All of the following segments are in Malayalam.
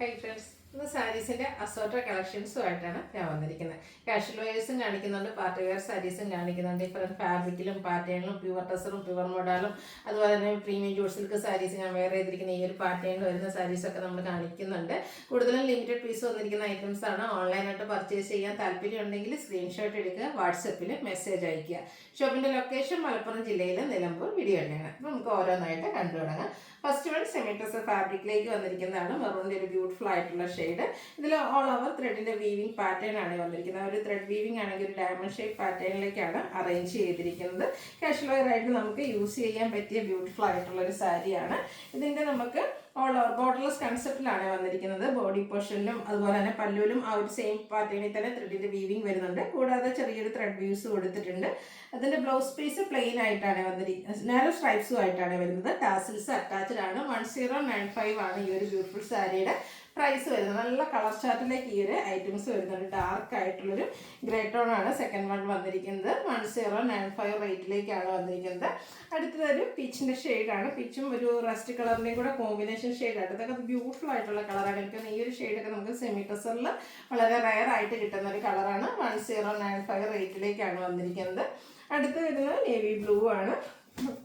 ഹൈ ഫ്രണ്ട്സ്, ഇന്ന് സാരീസിൻ്റെ അസോർട്ടഡ് കളക്ഷൻസുമായിട്ടാണ് ഞാൻ വന്നിരിക്കുന്നത്. കാഷ്വൽ വെയേഴ്സും കാണിക്കുന്നുണ്ട്, പാർട്ടി വെയർ സാരീസും കാണിക്കുന്നുണ്ട്. ഡിഫറെൻറ്റ് ഫാബ്രിക്കിലും പാറ്റേണിലും പ്യുവർ ടെസറും പ്യുവർ മോഡലും അതുപോലെ തന്നെ പ്രീമിയം ജൂട്ട് സിൽക്ക് സാരീസ് ഞാൻ വെയർ ചെയ്തിരിക്കുന്ന ഈ ഒരു പാറ്റേണിൽ വരുന്ന സാരീസൊക്കെ നമ്മൾ കാണിക്കുന്നുണ്ട്. കൂടുതലും ലിമിറ്റഡ് പീസ് വന്നിരിക്കുന്ന ഐറ്റംസ് ആണ്. ഓൺലൈനായിട്ട് പർച്ചേസ് ചെയ്യാൻ താല്പര്യം ഉണ്ടെങ്കിൽ സ്ക്രീൻഷോട്ട് എടുക്കുക, വാട്സപ്പിൽ മെസ്സേജ് അയയ്ക്കുക. ഷോപ്പിൻ്റെ ലൊക്കേഷൻ മലപ്പുറം ജില്ലയിലെ നിലമ്പൂർ തന്നെയാണ്. അപ്പോൾ നമുക്ക് ഓരോന്നായിട്ട് കണ്ടു തുടങ്ങാം. ഫസ്റ്റ് വൺ സെമി ടെസർ ഫാബ്രിക്കിലേക്ക് വന്നിരിക്കുന്നതാണ്. മെറൂണിൻ്റെ ഒരു ബ്യൂട്ടിഫുൾ ആയിട്ടുള്ള ഷെയ്ഡ്. ഇതിൽ ഓൾ ഓവർ ത്രെഡിൻ്റെ വീവിംഗ് പാറ്റേൺ ആണ് വന്നിരിക്കുന്നത്. ഒരു ത്രെഡ് വീവിംഗ് ആണെങ്കിൽ ഒരു ഡയമണ്ട് ഷേപ്പ് പാറ്റേണിലേക്കാണ് അറേഞ്ച് ചെയ്തിരിക്കുന്നത്. കാഷ്വൽ വെയർ ആയിട്ട് നമുക്ക് യൂസ് ചെയ്യാൻ പറ്റിയ ബ്യൂട്ടിഫുൾ ആയിട്ടുള്ള ഒരു സാരിയാണ്. ഇതിൻ്റെ നമുക്ക് ഓൾ ഓവർ ബോർഡർലെസ് കൺസെപ്റ്റിലാണ് വന്നിരിക്കുന്നത്. ബോഡി പോർഷനിലും അതുപോലെ തന്നെ പല്ലുവിലും ആ ഒരു സെയിം പാറ്റേണിൽ തന്നെ ത്രെഡിൻ്റെ വീവിംഗ് വരുന്നുണ്ട്. കൂടാതെ ചെറിയൊരു ത്രെഡ് വ്യൂസ് കൊടുത്തിട്ടുണ്ട്. അതിൻ്റെ ബ്ലൗസ് പീസ് പ്ലെയിൻ ആയിട്ടാണ് വന്നിരിക്കുന്നത്. നാരോ സ്ട്രൈപ്സും ആയിട്ടാണ് വരുന്നത്. ടാസിൽസ് അറ്റാച്ച്ഡ് ആണ്. 1095 ആണ് ഈ ഒരു ബ്യൂട്ടിഫുൾ സാരിയുടെ പ്രൈസ് വരുന്നത്. നല്ല കളർ ചാർട്ടിലേക്ക് ഈ ഒരു ഐറ്റംസ് വരുന്നുണ്ട്. ഡാർക്ക് ആയിട്ടുള്ളൊരു ഗ്രേ ടോൺ ആണ് സെക്കൻഡ് വൺ വന്നിരിക്കുന്നത്. 1095 റേറ്റിലേക്കാണ് വന്നിരിക്കുന്നത്. അടുത്തതൊരു പീച്ചിൻ്റെ ഷെയ്ഡാണ്. പീച്ചും ഒരു റസ്റ്റ് കളറിൻ്റെയും കൂടെ കോമ്പിനേഷൻ ഷെയ്ഡാണ്. ഇതൊക്കെ ബ്യൂട്ടിഫുൾ ആയിട്ടുള്ള കളറാണ്. എനിക്ക് ഈ ഒരു ഷെയ്ഡൊക്കെ നമുക്ക് സെമി ടെസറിൽ വളരെ റയർ ആയിട്ട് കിട്ടുന്ന ഒരു കളറാണ്. 1095 റേറ്റിലേക്കാണ് വന്നിരിക്കുന്നത്. അടുത്ത് വരുന്നത് നേവി ബ്ലൂ ആണ്.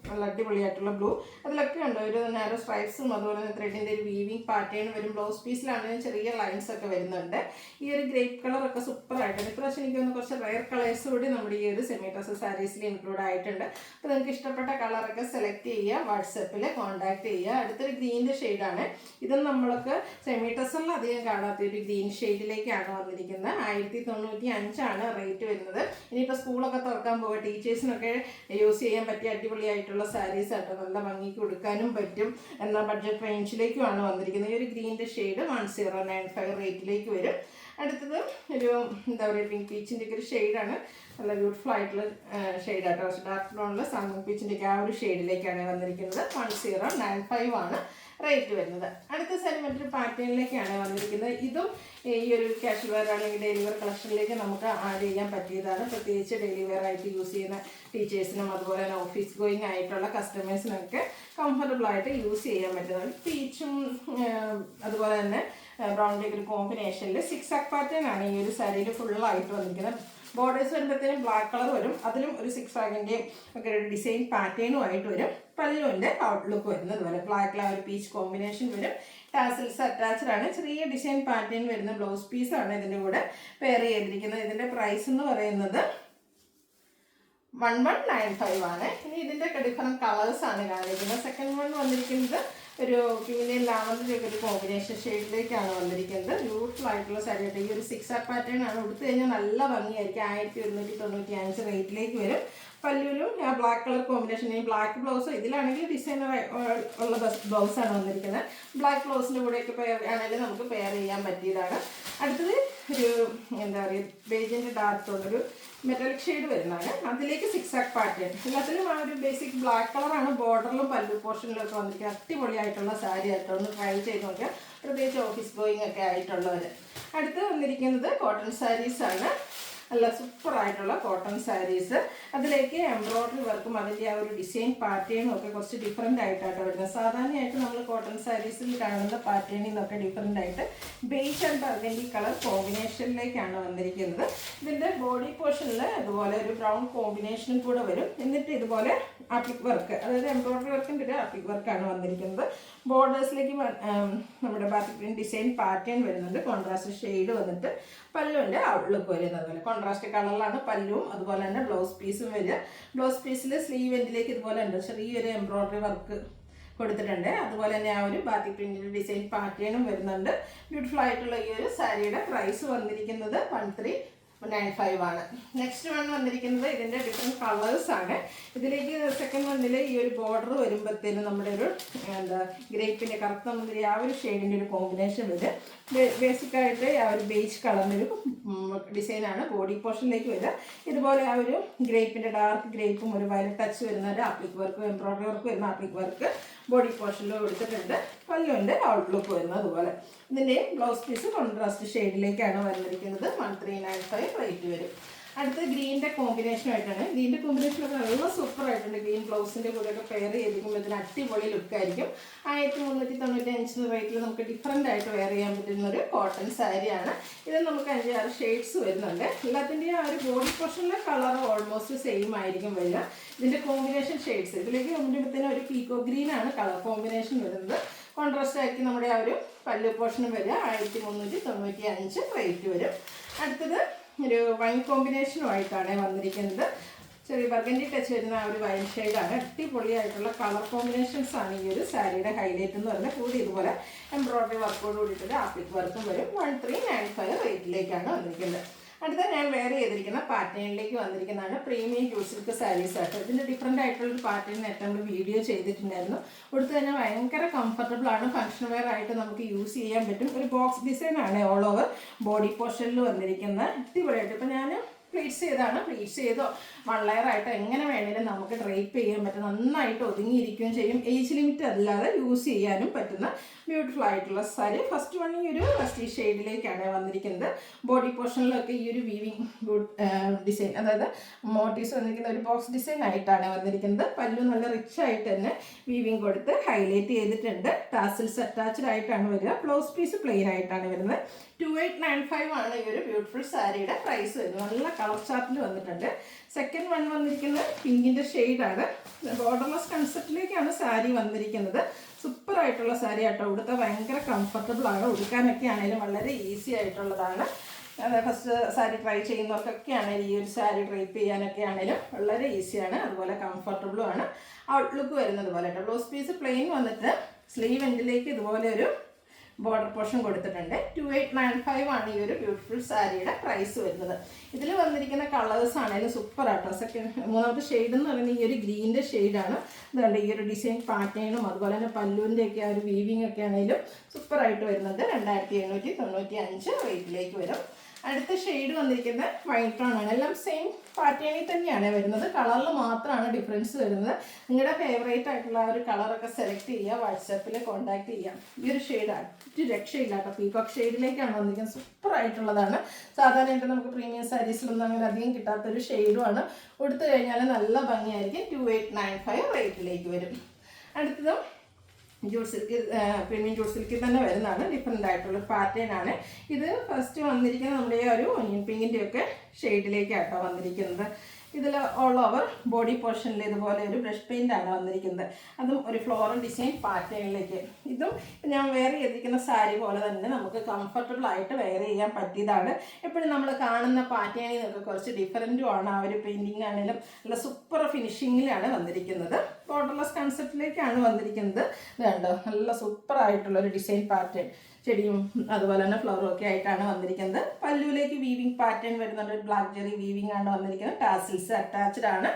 നല്ല അടിപൊളിയായിട്ടുള്ള ബ്ലൂ. അതിലൊക്കെ ഉണ്ട് ഒരു നാരോ സ്ട്രൈപ്സും അതുപോലെ തന്നെ ത്രെഡിൻ്റെ ഒരു വീവിംഗ് പാറ്റേൺ വരും. ബ്ലൗസ് പീസിലാണെങ്കിൽ ചെറിയ ലൈൻസ് ഒക്കെ വരുന്നുണ്ട്. ഈ ഒരു ഗ്രേപ്പ് കളറൊക്കെ സൂപ്പറായിട്ടുണ്ട്. ഇപ്രാവശ്യം എനിക്ക് തോന്നുന്നു കുറച്ച് റയർ കളേഴ്സ് കൂടി നമ്മുടെ ഈ ഒരു സെമി ടെസർ സാരീസിൽ ഇൻക്ലൂഡ് ആയിട്ടുണ്ട്. അപ്പോൾ നിങ്ങൾക്ക് ഇഷ്ടപ്പെട്ട കളറൊക്കെ സെലക്ട് ചെയ്യുക, വാട്സപ്പിൽ കോൺടാക്ട് ചെയ്യുക. അടുത്തൊരു ഗ്രീൻ്റെ ഷെയ്ഡാണ്. ഇതും നമ്മൾക്ക് സെമി ടെസറിൽ അധികം കാണാത്ത ഒരു ഗ്രീൻ ഷെയ്ഡിലേക്കാണ് വന്നിരിക്കുന്നത്. 1095 റേറ്റ് വരുന്നത്. ഇനിയിപ്പോൾ സ്കൂളൊക്കെ തുറക്കാൻ പോകുക, ടീച്ചേഴ്സിനൊക്കെ യൂസ് ചെയ്യാൻ പറ്റിയ അടിപൊളി ആയിട്ടുള്ള സാരീസ് ആട്ടോ. നല്ല ഭംഗിക്ക് കൊടുക്കാനും പറ്റും. എന്നാൽ ബഡ്ജറ്റ് റേഞ്ചിലേക്കുമാണ് വന്നിരിക്കുന്നത്. ഈ ഒരു ഗ്രീൻ്റെ ഷെയ്ഡ് 1095 റേറ്റിലേക്ക് വരും. അടുത്തത് ഒരു എന്താ പറയുക പിങ്ക് പീച്ചിൻ്റെ ഒക്കെ ഒരു ഷെയ്ഡാണ്. നല്ല ബ്യൂട്ടിഫുൾ ആയിട്ടുള്ള ഷെയ്ഡാട്ടോ. ഡാർക്ക് ബ്രൗണിൽ സാമ്പിൾ പീച്ചിൻ്റെ ഒക്കെ ആ ഒരു ഷെയ്ഡിലേക്കാണ് വന്നിരിക്കുന്നത്. 1095 ആണ് റേറ്റ് വരുന്നത്. അടുത്ത സാരി മറ്റൊരു പാറ്റേണിലേക്കാണ് വന്നിരിക്കുന്നത്. ഇതും ഈ ഒരു കാഷ്വൽ വെയർ അല്ലെങ്കിൽ ഡെയിലി വെയർ കളക്ഷനിലേക്ക് നമുക്ക് ആഡ് ചെയ്യാൻ പറ്റിയതാണ്. പ്രത്യേകിച്ച് ഡെയിലി വെയർ ആയിട്ട് യൂസ് ചെയ്യുന്ന ടീച്ചേഴ്സിനും അതുപോലെ തന്നെ ഓഫീസ് ഗോയിങ് ആയിട്ടുള്ള കസ്റ്റമേഴ്സിനൊക്കെ കംഫർട്ടബിൾ ആയിട്ട് യൂസ് ചെയ്യാൻ പറ്റുന്നത്. പീച്ചും അതുപോലെ തന്നെ ബ്രൗണിൻ്റെ ഒരു കോമ്പിനേഷനിൽ 6 പാറ്റേൺ ആണ് ഈ ഒരു സാരിയിൽ ഫുള്ളായിട്ട് വന്നിരിക്കുന്നത്. ബോർഡേഴ്സ് വരുമ്പോഴത്തേനും ബ്ലാക്ക് കളർ വരും. അതിലും ഒരു 6 ഒക്കെ ഒരു ഡിസൈൻ പാറ്റേണും ആയിട്ട് വരും. പല്ലുവിൻ്റെ ഔട്ട്ലുക്ക് വരുന്നത് പോലെ ബ്ലാക്കിൽ ആ ഒരു പീച്ച് കോമ്പിനേഷൻ വരും. ടാസിൽസ് അറ്റാച്ച്ഡ് ആണ്. ചെറിയ ഡിസൈൻ പാറ്റേൺ വരുന്ന ബ്ലൗസ് പീസാണ് ഇതിൻ്റെ കൂടെ പെയർ ചെയ്തിരിക്കുന്നത്. ഇതിൻ്റെ പ്രൈസ് എന്ന് പറയുന്നത് 1195 ആണ്. ഇനി ഇതിൻ്റെ ഒക്കെ ഡിഫറെൻറ്റ് കളേഴ്സാണ് കാണിക്കുന്നത്. സെക്കൻഡ് വൺ വന്നിരിക്കുന്നത് ഒരു പിങ്ക് ലാവൻഡറിൻ്റെ ഒക്കെ ഒരു കോമ്പിനേഷൻ ഷെയ്ഡിലേക്കാണ് വന്നിരിക്കുന്നത്. ബ്യൂട്ടിഫുൾ ആയിട്ടുള്ള സാരിയായിട്ട് ഈ ഒരു 6 പാറ്റേൺ ആണ്. ഉടുത്തു കഴിഞ്ഞാൽ നല്ല ഭംഗിയായിരിക്കും. 1195 റേറ്റിലേക്ക് വരും. പല്ലുവിലും ആ ബ്ലാക്ക് കളർ കോമ്പിനേഷൻ. ഈ ബ്ലാക്ക് ബ്ലൗസ് ഇതിലാണെങ്കിൽ ഡിസൈനർ ഉള്ള ബ്ലൗസാണ് വന്നിരിക്കുന്നത്. ബ്ലാക്ക് ബ്ലൗസിൻ്റെ കൂടെയൊക്കെ പെയർ ആണെങ്കിൽ നമുക്ക് പെയർ ചെയ്യാൻ പറ്റിയതാണ്. അടുത്തത് ഒരു എന്താ പറയുക ബേജിൻ്റെ ഡാർക്ക് ടോണൊരു മെറ്റാലിക് ഷെയ്ഡ് വരുന്നതാണ്. അതിലേക്ക് 6 പാറ്റേൺ. എല്ലാത്തിലും ആ ഒരു ബേസിക് ബ്ലാക്ക് കളറാണ് ബോർഡറിലും പല്ലു പോർഷനിലും ഒക്കെ വന്നിരിക്കുന്നത്. അടിപൊളിയായിട്ടുള്ള സാരി ആയിട്ട് ഒന്ന് ട്രൈ ചെയ്ത് നോക്കുക, പ്രത്യേകിച്ച് ഓഫീസ് ഗോയിങ് ഒക്കെ ആയിട്ടുള്ളവർ. അടുത്ത് വന്നിരിക്കുന്നത് കോട്ടൺ സാരീസാണ്. നല്ല സൂപ്പറായിട്ടുള്ള കോട്ടൺ സാരീസ്. അതിലേക്ക് എംബ്രോയ്ഡറി വർക്കും അതിൻ്റെ ആ ഒരു ഡിസൈൻ പാറ്റേണും ഒക്കെ കുറച്ച് ഡിഫറെൻ്റ് ആയിട്ടാണ് വരുന്നത്. സാധാരണയായിട്ട് നമ്മൾ കോട്ടൺ സാരീസിൽ കാണുന്ന പാറ്റേണിൽ നിന്നൊക്കെ ഡിഫറെൻ്റ് ആയിട്ട് ബേജ് ആൻഡ് ബർഗൻഡി കളർ കോമ്പിനേഷനിലേക്കാണ് വന്നിരിക്കുന്നത്. ഇതിൻ്റെ ബോഡി പോർഷനിൽ അതുപോലെ ഒരു ബ്രൗൺ കോമ്പിനേഷനും കൂടെ വരും. എന്നിട്ട് ഇതുപോലെ ആപ്ലിക് വർക്ക്, അതായത് എംബ്രോയ്ഡറി വർക്കിൻ്റെ ഒരു ആപ്ലിക് വർക്കാണ് വന്നിരിക്കുന്നത്. ബോർഡേഴ്സിലേക്ക് നമ്മുടെ ബാറ്റിക് പ്രിന്റ് ഡിസൈൻ പാറ്റേൺ വരുന്നുണ്ട്. കോൺട്രാസ്റ്റ് ഷെയ്ഡ് വന്നിട്ട് പല്ലുവിൻ്റെ ഔട്ട്ലുക്ക് വരുന്നത് പോലെ കോൺട്രാസ്റ്റ് കളറിലാണ് പല്ലുവും അതുപോലെ തന്നെ ബ്ലൗസ് പീസും വരിക. ബ്ലൗസ് പീസിൽ സ്ലീവ് എൻഡിലേക്ക് ഇതുപോലെ ഉണ്ട് ചെറിയൊരു എംബ്രോയ്ഡറി വർക്ക് കൊടുത്തിട്ടുണ്ട്. അതുപോലെ തന്നെ ആ ഒരു ബാറ്റിക് പ്രിന്റിൻ്റെ ഡിസൈൻ പാറ്റേണും വരുന്നുണ്ട്. ബ്യൂട്ടിഫുൾ ആയിട്ടുള്ള ഈ ഒരു സാരിയുടെ പ്രൈസ് വന്നിരിക്കുന്നത് 1395 ആണ്. നെക്സ്റ്റ് വൺ വന്നിരിക്കുന്നത് ഇതിൻ്റെ ഡിഫറെൻറ്റ് കളേഴ്സാണ്. ഇതിലേക്ക് സെക്കൻഡ് വണ്ണിൽ ഈ ഒരു ബോർഡർ വരുമ്പോഴത്തേനും നമ്മുടെ ഒരു എന്താ ഗ്രേപ്പിൻ്റെ കറുത്ത മുന്തിരി ആ ഒരു ഷെയ്ഡിൻ്റെ ഒരു കോമ്പിനേഷൻ വരും. ബേസിക്കായിട്ട് ആ ഒരു ബേജ് കളറിൻ്റെ ഒരു ഡിസൈനാണ് ബോഡി പോർഷനിലേക്ക് വരിക. ഇതുപോലെ ആ ഒരു ഗ്രേപ്പിൻ്റെ ഡാർക്ക് ഗ്രേപ്പും ഒരു വയലറ്റ് ടച്ച് വരുന്ന ഒരു ആപ്ലിക് വർക്കും എംബ്രോയ്ഡറി വർക്ക് വരുന്ന ആപ്ലിക് വർക്ക് ബോഡി പോർഷനിൽ കൊടുത്തിട്ടുണ്ട്. പല്ലുവിൻ്റെ ഔട്ട്ലുക്ക് വരുന്നത് അതുപോലെ. ഇതിൻ്റെ ബ്ലൗസ് പീസ് കോൺട്രാസ്റ്റ് ഷെയ്ഡിലേക്കാണ് വന്നിരിക്കുന്നത്. 1395 റേറ്റ് വരും. അടുത്ത ഗ്രീനിൻ്റെ കോമ്പിനേഷനായിട്ടാണ്. ഗ്രീനിൻ്റെ കോമ്പിനേഷനൊക്കെ നല്ല സൂപ്പറായിട്ടുണ്ട്. ഗ്രീൻ ബ്ലൗസിൻ്റെ കൂടെയൊക്കെ പെയർ ചെയ്തിരിക്കുമ്പോൾ ഇതിന് അടിപൊളി ലുക്കായിരിക്കും. 1395 റേറ്റിൽ നമുക്ക് ഡിഫറെൻ്റ് ആയിട്ട് വെയർ ചെയ്യാൻ പറ്റുന്ന ഒരു കോട്ടൺ സാരിയാണ്. ഇത് നമുക്ക് 5-6 ഷെയ്ഡ്സ് വരുന്നുണ്ട്. എല്ലാത്തിൻ്റെയും ആ ഒരു ബോഡി പോർഷനിലെ കളർ ഓൾമോസ്റ്റ് സെയിം ആയിരിക്കും വരിക. ഇതിൻ്റെ കോമ്പിനേഷൻ ഷെയ്ഡ്സ് ഇതിലേക്ക് കൊണ്ടുവരുമ്പോഴത്തേനും ഒരു പീക്കോ ഗ്രീനാണ് കളർ കോമ്പിനേഷൻ വരുന്നത്. കോൺട്രാസ്റ്റ് ആയിരിക്കും നമ്മുടെ ആ ഒരു പല്ലു പോർഷനും വരിക. 1395 റേറ്റ് വരും. അടുത്തത് ഒരു വൈൻ കോമ്പിനേഷനുമായിട്ടാണ് വന്നിരിക്കുന്നത്. ചെറിയ ബർഗൻഡി ടച്ച് വരുന്ന ആ ഒരു വൈൻ ഷെയ്ഡാണ്. അടിപൊളിയായിട്ടുള്ള കളർ കോമ്പിനേഷൻസ് ആണ് ഈ ഒരു സാരിയുടെ ഹൈലൈറ്റ് എന്ന് പറഞ്ഞാൽ. കൂടി ഇതുപോലെ എംബ്രോയ്ഡറി വർക്കോട് കൂടിയിട്ടൊരു ആപ്ലിക് വർക്കും വരും. 1395 റേറ്റിലേക്കാണ് വന്നിരിക്കുന്നത്. അടുത്ത ഞാൻ വെയർ ചെയ്തിരിക്കുന്ന പാറ്റേണിലേക്ക് വന്നിരിക്കുന്നതാണ് പ്രീമിയം ടൂ സിൽക്ക് സാരീസ് ആയിട്ട്. ഇതിൻ്റെ ഡിഫറെൻ്റ് ആയിട്ടുള്ളൊരു പാറ്റേൺ നേരത്തെ നമ്മൾ വീഡിയോ ചെയ്തിട്ടുണ്ടായിരുന്നു. കൊടുത്തു കഴിഞ്ഞാൽ ഭയങ്കര കംഫർട്ടബിൾ ആണ്. ഫംഗ്ഷൻ വെയർ ആയിട്ട് നമുക്ക് യൂസ് ചെയ്യാൻ പറ്റും. ഒരു ബോക്സ് ഡിസൈൻ ആണ് ഓൾ ഓവർ ബോഡി പോർഷനിൽ വന്നിരിക്കുന്നത്. അടിപൊളിയായിട്ട് ഇപ്പം ഞാൻ പ്ലീറ്റ്സ് ചെയ്താണ്. പ്ലീറ്റ്സ് ചെയ്തോ 1 ലെയർ ആയിട്ടോ എങ്ങനെ വേണമെങ്കിലും നമുക്ക് ഡ്രൈപ്പ് ചെയ്യാൻ പറ്റും. നന്നായിട്ട് ഒതുങ്ങിയിരിക്കുകയും ചെയ്യും. ഏജ് ലിമിറ്റ് അല്ലാതെ യൂസ് ചെയ്യാനും പറ്റുന്ന ബ്യൂട്ടിഫുൾ ആയിട്ടുള്ള സാരി. ഫസ്റ്റ് വൺ ഈ ഒരു റസ്റ്റി ഷെയ്ഡിലേക്കാണ് വന്നിരിക്കുന്നത്. ബോഡി പോർഷനിലൊക്കെ ഈ ഒരു വീവിങ് ഡിസൈൻ, അതായത് മോട്ടീവ്സ് വന്നിരിക്കുന്ന ഒരു ബോക്സ് ഡിസൈൻ ആയിട്ടാണ് വന്നിരിക്കുന്നത്. പല്ലു നല്ല റിച്ച് ആയിട്ട് തന്നെ വീവിങ് കൊടുത്ത് ഹൈലൈറ്റ് ചെയ്തിട്ടുണ്ട്. ടാസിൽസ് അറ്റാച്ച്ഡ് ആയിട്ടാണ് വരിക. ബ്ലൗസ് പീസ് പ്ലെയിൻ ആയിട്ടാണ് വരുന്നത്. 2895 ആണ് ഈ ഒരു ബ്യൂട്ടിഫുൾ സാരിയുടെ പ്രൈസ് വരുന്നത്. നല്ല കളർ ചാർട്ടിൽ വന്നിട്ടുണ്ട്. സെക്കൻഡ് വൺ വന്നിരിക്കുന്നത് പിങ്കിൻ്റെ ഷെയ്ഡാണ്. ബോർഡർലെസ് കൺസെപ്റ്റിലേക്കാണ് സാരി വന്നിരിക്കുന്നത്. സൂപ്പറായിട്ടുള്ള സാരി ആട്ടോ. ഉടുത്താൽ ഭയങ്കര കംഫർട്ടബിൾ ആണ്. ഉടുക്കാനൊക്കെ ആണെങ്കിലും വളരെ ഈസി ആയിട്ടുള്ളതാണ്. ഫസ്റ്റ് സാരി ട്രൈ ചെയ്യുന്നവർക്കൊക്കെ ആണെങ്കിലും ഈ ഒരു സാരി ഡ്രൈപ്പ് ചെയ്യാനൊക്കെ ആണെങ്കിലും വളരെ ഈസിയാണ്. അതുപോലെ കംഫർട്ടബിളും ആണ്. ഔട്ട്ലുക്ക് വരുന്നത് പോലെ കേട്ടോ. ബ്ലൗസ് പീസ് പ്ലെയിൻ വന്നിട്ട് സ്ലീവ് എൻഡിലേക്ക് ഇതുപോലെ ഒരു ബോർഡർ പോർഷൻ കൊടുത്തിട്ടുണ്ട്. 2895 ആണ് ഈ ഒരു ബ്യൂട്ടിഫുൾ സാരിയുടെ പ്രൈസ് വരുന്നത്. ഇതിൽ വന്നിരിക്കുന്ന കളേഴ്സ് ആണെങ്കിലും സൂപ്പർ ആട്ടോ. മൂന്നാമത്തെ ഷെയ്ഡ് എന്ന് പറയുന്നത് ഈ ഒരു ഗ്രീനിൻ്റെ ഷെയ്ഡാണ്. അതുകൊണ്ട് ഈ ഒരു ഡിസൈൻ പാറ്റേണും അതുപോലെ തന്നെ പല്ലുവിൻ്റെ ഒക്കെ ആ ഒരു വീവിങ് ഒക്കെ ആണെങ്കിലും സൂപ്പറായിട്ട് വരുന്നുണ്ട്. 2895 റേറ്റിലേക്ക് വരും. അടുത്ത ഷെയ്ഡ് വന്നിരിക്കുന്നത് വൈറ്റ് ടോൺ ആണ്. എല്ലാം സെയിം പാറ്റേണിൽ തന്നെയാണ് വരുന്നത്. കളറിൽ മാത്രമാണ് ഡിഫറൻസ് വരുന്നത്. നിങ്ങളുടെ ഫേവറേറ്റ് ആയിട്ടുള്ള ആ ഒരു കളറൊക്കെ സെലക്ട് ചെയ്യുക. വാട്സാപ്പിൽ കോൺടാക്ട് ചെയ്യാം. ഈ ഒരു ഷെയ്ഡാണ് ഒരു രക്ഷയില്ല കേട്ടോ. പീകോക്ക് ഷെയ്ഡിലേക്കാണ് വന്നിരിക്കുന്നത്. സൂപ്പറായിട്ടുള്ളതാണ്. സാധാരണയായിട്ട് നമുക്ക് പ്രീമിയം സാരീസിലൊന്നും അങ്ങനെ അധികം കിട്ടാത്തൊരു ഷെയ്ഡുമാണ്. കൊടുത്തു കഴിഞ്ഞാൽ നല്ല ഭംഗിയായിരിക്കും. 2895 റേറ്റിലേക്ക് വരും. അടുത്തതും ജൂട്ട് സിൽക്ക്, പ്രീമിയം ജൂട്ട് സിൽക്കിൽ തന്നെ വരുന്നതാണ്. ഡിഫറെൻ്റ് ആയിട്ടുള്ള പാറ്റേൺ ആണ്. ഇത് ഫസ്റ്റ് വന്നിരിക്കുന്നത് നമ്മുടെ ഒരു ഒനിയൻ പിങ്കിൻ്റെ ഒക്കെ ഷെയ്ഡിലേക്കാട്ടോ വന്നിരിക്കുന്നത്. ഇതിൽ ഓൾ ഓവർ ബോഡി പോർഷനിൽ ഇതുപോലെ ഒരു ബ്രഷ് പെയിൻ്റ് ആണ് വന്നിരിക്കുന്നത്. അതും ഒരു ഫ്ലോറൽ ഡിസൈൻ പാറ്റേണിലേക്ക്. ഇതും ഞാൻ വെയർ ചെയ്തിരിക്കുന്ന സാരി പോലെ തന്നെ നമുക്ക് കംഫർട്ടബിൾ ആയിട്ട് വെയർ ചെയ്യാൻ പറ്റിയതാണ്. എപ്പോഴും നമ്മൾ കാണുന്ന പാറ്റേണിൽ നിന്നൊക്കെ കുറച്ച് ഡിഫറൻറ്റും ആണ്. ആ ഒരു പെയിൻറ്റിങ് ആണെങ്കിലും നല്ല സൂപ്പർ ഫിനിഷിങ്ങിലാണ് വന്നിരിക്കുന്നത്. ബോർഡർലെസ് കൺസെപ്റ്റിലേക്കാണ് വന്നിരിക്കുന്നത്. ഇത് കണ്ടോ, നല്ല സൂപ്പറായിട്ടുള്ളൊരു ഡിസൈൻ പാറ്റേൺ, ചെടിയും അതുപോലെ തന്നെ ഫ്ലവറും ഒക്കെ ആയിട്ടാണ് വന്നിരിക്കുന്നത്. പല്ലുവിലേക്ക് വീവിങ് പാറ്റേൺ വരുന്നുണ്ട്. ബ്ലാക്ക് ജെറി വീവിങ് ആണ് വന്നിരിക്കുന്നത്. ടാസിൽസ് അറ്റാച്ച്ഡ് ആണ്.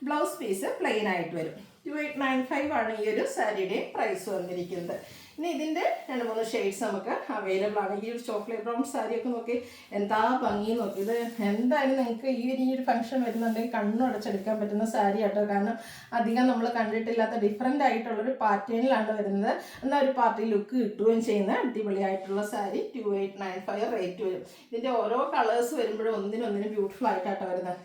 ബ്ലൗസ് പീസ് പ്ലെയിൻ ആയിട്ട് വരും. 2895 ആണ് ഈ ഒരു സാരിയുടെ പ്രൈസ് വന്നിരിക്കുന്നത്. ഇനി ഇതിൻ്റെ 2-3 ഷെയ്ഡ്സ് നമുക്ക് അവൈലബിൾ ആണ്. ഈ ഒരു ചോക്ലേറ്റ് ബ്രൗൺ സാരിയൊക്കെ നോക്കി എന്താ ഭംഗി നോക്കി. ഇത് എന്തായാലും നിങ്ങൾക്ക് ഈ ഒരു ഫംഗ്ഷൻ വരുന്നുണ്ടെങ്കിൽ കണ്ണുടച്ചെടുക്കാൻ പറ്റുന്ന സാരി ആട്ടോ. കാരണം അധികം നമ്മൾ കണ്ടിട്ടില്ലാത്ത ഡിഫറെൻ്റ് ആയിട്ടുള്ളൊരു പാറ്റേണിലാണ് വരുന്നത്. എന്നാൽ ഒരു പാർട്ടി ലുക്ക് കിട്ടുകയും ചെയ്യുന്ന അടിപൊളിയായിട്ടുള്ള സാരി. 2895 റേറ്റ് വരും. ഇതിൻ്റെ ഓരോ കളേഴ്സ് വരുമ്പോഴും ഒന്നിനൊന്നിനും ബ്യൂട്ടിഫുൾ ആയിട്ടാട്ടോ വരുന്നത്.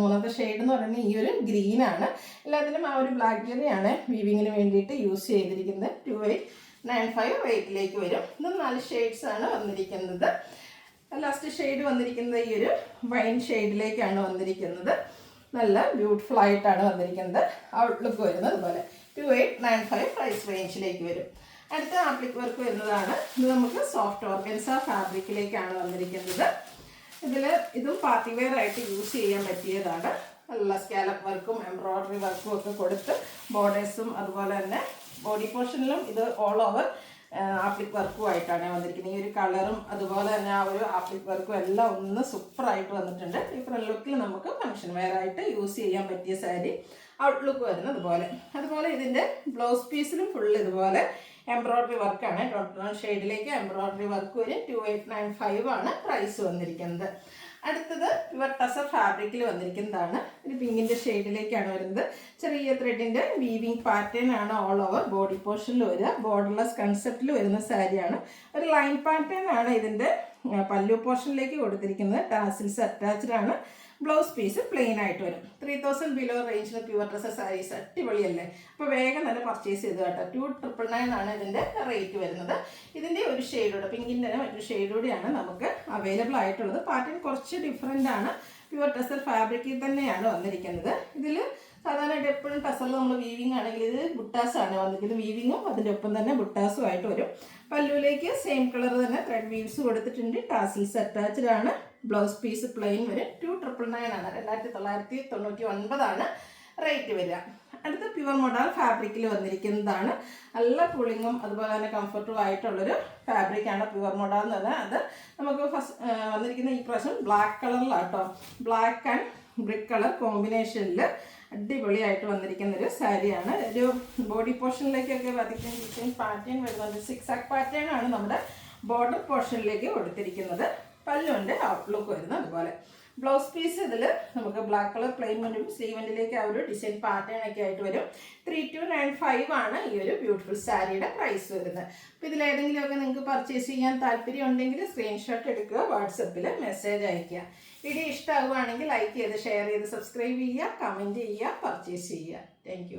മൂന്നാമത്തെ ഷെയ്ഡ് എന്ന് പറയുന്നത് ഈ ഒരു ഗ്രീനാണ്. എല്ലാത്തിലും ആ ഒരു ബ്ലാക്ക് ജെറിയാണ് വീവിങ്ങിന് വേണ്ടിയിട്ട് യൂസ് ചെയ്തിരിക്കുന്നത്. 2895 റേറ്റിലേക്ക് വരും. ഇത് 4 ഷെയ്ഡ്സ് ആണ് വന്നിരിക്കുന്നത്. ലാസ്റ്റ് ഷെയ്ഡ് വന്നിരിക്കുന്നത് ഈ ഒരു വൈൻ ഷെയ്ഡിലേക്കാണ് വന്നിരിക്കുന്നത്. നല്ല ബ്യൂട്ടിഫുൾ ആയിട്ടാണ് വന്നിരിക്കുന്നത്. ഔട്ട്ലുക്ക് വരുന്നത് അതുപോലെ 2895 പ്രൈസ് റേഞ്ചിലേക്ക് വരും. അടുത്ത ആപ്ലിക് വർക്ക് വരുന്നതാണ്. ഇത് നമുക്ക് സോഫ്റ്റ് ഓർഗൻസ ഫാബ്രിക്കിലേക്കാണ് വന്നിരിക്കുന്നത്. ഇതും പാർട്ടി വെയർ ആയിട്ട് യൂസ് ചെയ്യാൻ പറ്റിയതാണ്. നല്ല സ്കാലപ്പ് വർക്കും എംബ്രോയ്ഡറി വർക്കും ഒക്കെ കൊടുത്ത് ബോർഡേഴ്സും അതുപോലെ തന്നെ ബോഡി പോർഷനിലും ഇത് ഓൾ ഓവർ ആപ്ലിക് വർക്കുമായിട്ടാണ് വന്നിരിക്കുന്നത്. ഈ ഒരു കളറും അതുപോലെ തന്നെ ആ ഒരു ആപ്ലിക് വർക്കും എല്ലാം ഒന്ന് സൂപ്പറായിട്ട് വന്നിട്ടുണ്ട്. ഡിഫറെൻറ്റ് ലുക്കിൽ നമുക്ക് ഫംഗ്ഷൻ വെയർ ആയിട്ട് യൂസ് ചെയ്യാൻ പറ്റിയ സാരി. ഔട്ട്ലുക്ക് വരുന്നത് അതുപോലെ ഇതിൻ്റെ ബ്ലൗസ് പീസിലും ഫുൾ ഇതുപോലെ എംബ്രോയ്ഡറി വർക്കാണ്. ഡോട്ട് ഷെയ്ഡിലേക്ക് എംബ്രോയ്ഡറി വർക്ക് വരും. 2895 ആണ് പ്രൈസ് വന്നിരിക്കുന്നത്. അടുത്തത് പ്യുവർ ടസർ ഫാബ്രിക്കിൽ വന്നിരിക്കുന്നതാണ്. ഒരു പിങ്കിൻ്റെ ഷെയ്ഡിലേക്കാണ് വരുന്നത്. ചെറിയ ത്രെഡിൻ്റെ വീവിങ് പാറ്റേൺ ആണ് ഓൾ ഓവർ ബോഡി പോർഷനിൽ വരിക. ബോർഡർലെസ് കൺസെപ്റ്റിൽ വരുന്ന സാരിയാണ്. ഒരു ലൈൻ പാറ്റേൺ ആണ് ഇതിൻ്റെ പല്ലു പോർഷനിലേക്ക് കൊടുത്തിരിക്കുന്നത്. ടാസിൽസ് അറ്റാച്ച്ഡ് ആണ്. ബ്ലൗസ് പീസ് പ്ലെയിൻ ആയിട്ട് വരും. 3000 ബിലോ റേഞ്ചിൽ പ്യുവർ ഡ്രസ്സ് സാരീസ് അടിപൊളിയല്ലേ. അപ്പോൾ വേഗം തന്നെ പർച്ചേസ് ചെയ്ത് കേട്ടോ. 2999 ആണ് ഇതിൻ്റെ റേറ്റ് വരുന്നത്. ഇതിൻ്റെ ഒരു ഷെയ്ഡൂടെ, പിങ്കിൻ്റെ മറ്റൊരു ഷെയ്ഡൂടെയാണ് നമുക്ക് അവൈലബിൾ ആയിട്ടുള്ളത്. പാറ്റേൺ കുറച്ച് ഡിഫറെൻ്റ് ആണ്. പ്യുവർ ടെസർ ഫാബ്രിക്കിൽ തന്നെയാണ് വന്നിരിക്കുന്നത്. ഇതിൽ സാധാരണയായിട്ട് എപ്പോഴും ടെസറിൽ നമ്മൾ വീവിങ് ആണെങ്കിൽ ഇത് ബുട്ടാസാണ് വന്നിരിക്കുന്നത്. വീവിങ്ങും അതിൻ്റെ ഒപ്പം തന്നെ ബുട്ടാസും ആയിട്ട് വരും. പല്ലുവിലേക്ക് സെയിം കളർ തന്നെ ത്രെഡ് വീവ്സ് കൊടുത്തിട്ടുണ്ട്. ടാസിൽസ് അറ്റാച്ച്ഡ് ആണ്. ബ്ലൗസ് പീസ് പ്ലെയിൻ വരും. 2999 ആണ്. 2999 ആണ് റേറ്റ് വരിക. അടുത്ത പ്യുവർ മോഡൽ ഫാബ്രിക്കിൽ വന്നിരിക്കുന്നതാണ്. നല്ല കൂളിങ്ങും അതുപോലെ തന്നെ കംഫർട്ടും ആയിട്ടുള്ളൊരു ഫാബ്രിക്കാണ് പ്യുവർ മോഡൽ എന്ന് പറഞ്ഞാൽ. അത് നമുക്ക് ഫസ്റ്റ് വന്നിരിക്കുന്ന ഈ പ്രാവശ്യം ബ്ലാക്ക് കളറിലാട്ടോ. ബ്ലാക്ക് ആൻഡ് ബ്രിക്ക് കളർ കോമ്പിനേഷനിൽ അടിപൊളിയായിട്ട് വന്നിരിക്കുന്ന ഒരു സാരിയാണ്. ഒരു ബോഡി പോർഷനിലേക്കൊക്കെ വധിക്കുന്ന ഡിസൈൻ പാറ്റേൺ വരുന്നുണ്ട്. 6 ആക്ക് പാറ്റേൺ ആണ് നമ്മുടെ ബോർഡർ പോർഷനിലേക്ക് കൊടുത്തിരിക്കുന്നത്. പല്ലുവിൻ്റെ ഔട്ട്ലുക്ക് വരുന്നത് അതുപോലെ. ബ്ലൗസ് പീസ് ഇതിൽ നമുക്ക് ബ്ലാക്ക് കളർ പ്ലെയിൻ വരും. സ്ലീവൻറ്റിലേക്ക് ആ ഒരു ഡിസൈൻ പാറ്റേൺ ഒക്കെ ആയിട്ട് വരും. 3295 ആണ് ഈ ഒരു ബ്യൂട്ടിഫുൾ സാരിയുടെ പ്രൈസ് വരുന്നത്. അപ്പോൾ ഇതിലേതെങ്കിലുമൊക്കെ നിങ്ങൾക്ക് പർച്ചേസ് ചെയ്യാൻ താല്പര്യം ഉണ്ടെങ്കിൽ സ്ക്രീൻഷോട്ട് എടുക്കുക, വാട്സപ്പിൽ മെസ്സേജ് അയയ്ക്കുക. വീഡിയോ ഇഷ്ടമാവുകയാണെങ്കിൽ ലൈക്ക് ചെയ്ത് ഷെയർ ചെയ്ത് സബ്സ്ക്രൈബ് ചെയ്യുക, കമൻറ്റ് ചെയ്യുക, പർച്ചേസ് ചെയ്യുക. താങ്ക്